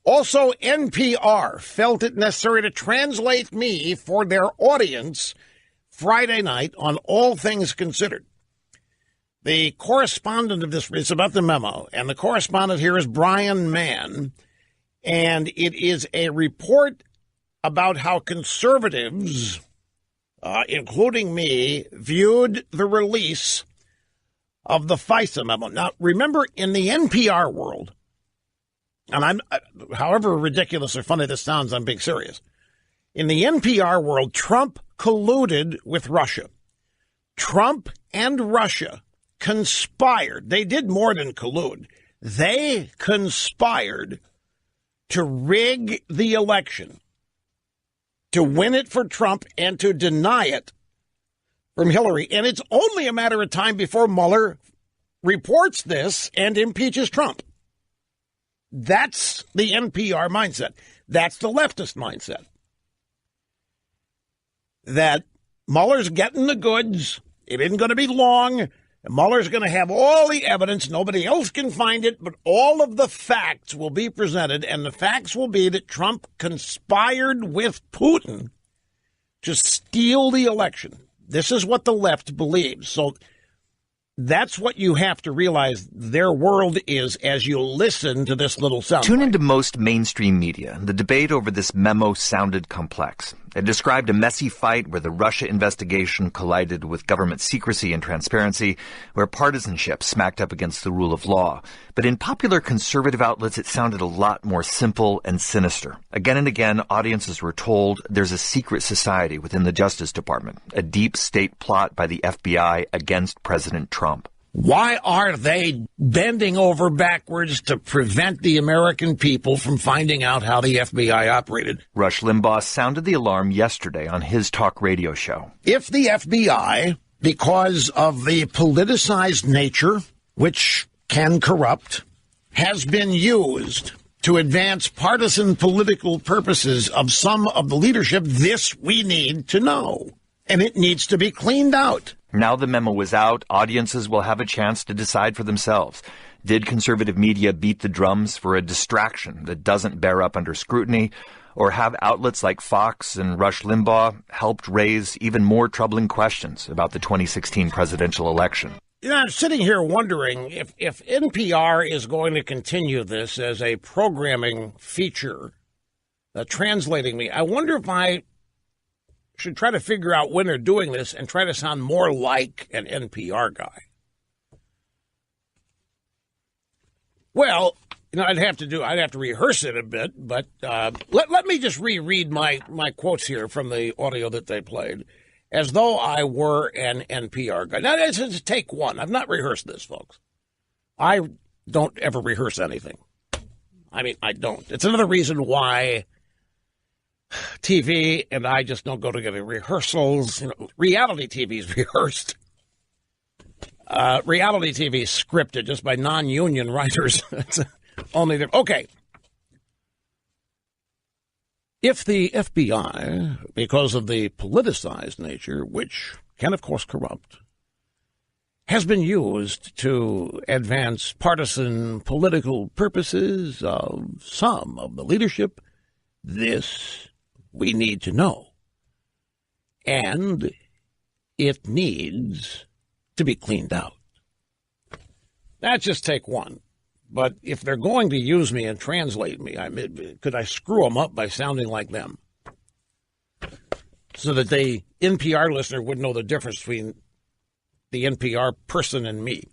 Also, NPR felt it necessary to translate me for their audience Friday night on All Things Considered. The correspondent of this, it's about the memo, and the correspondent here is Brian Mann, and it is a report about how conservatives, including me, viewed the release of the FISA memo. Now, remember, in the NPR world, and however ridiculous or funny this sounds, I'm being serious. In the NPR world, Trump colluded with Russia. Trump and Russia conspired. They did more than collude. They conspired to rig the election, to win it for Trump and to deny it from Hillary. And it's only a matter of time before Mueller reports this and impeaches Trump. That's the NPR mindset. That's the leftist mindset. That Mueller's getting the goods. It isn't going to be long. Mueller's going to have all the evidence. Nobody else can find it, but all of the facts will be presented, and the facts will be that Trump conspired with Putin to steal the election. This is what the left believes. So that's what you have to realize their world is as you listen to this little sound. Tune into most mainstream media. The debate over this memo sounded complex. It described a messy fight where the Russia investigation collided with government secrecy and transparency, where partisanship smacked up against the rule of law. But in popular conservative outlets, it sounded a lot more simple and sinister. Again and again, audiences were told there's a secret society within the Justice Department, a deep state plot by the FBI against President Trump. Why are they bending over backwards to prevent the American people from finding out how the FBI operated? Rush Limbaugh sounded the alarm yesterday on his talk radio show. If the FBI, because of the politicized nature, which can corrupt, has been used to advance partisan political purposes of some of the leadership, this we need to know. And it needs to be cleaned out. Now the memo is out, audiences will have a chance to decide for themselves. Did conservative media beat the drums for a distraction that doesn't bear up under scrutiny? Or have outlets like Fox and Rush Limbaugh helped raise even more troubling questions about the 2016 presidential election? You know, I'm sitting here wondering if NPR is going to continue this as a programming feature, translating me. I wonder if I should try to figure out when they're doing this and try to sound more like an NPR guy. Well, you know, I'd have to rehearse it a bit, but let me just reread my quotes here from the audio that they played, as though I were an NPR guy. Now, this is take one. I've not rehearsed this, folks. I don't ever rehearse anything. I mean, I don't. It's another reason why TV and I just don't go together. Rehearsals, you know, reality TV is rehearsed. Reality TV is scripted just by non-union writers. It's only there. Okay. If the FBI, because of the politicized nature, which can, of course, corrupt, has been used to advance partisan political purposes of some of the leadership, this we need to know. And it needs to be cleaned out. That's just take one. But if they're going to use me and translate me, could I screw them up by sounding like them? So that the NPR listener would know the difference between the NPR person and me.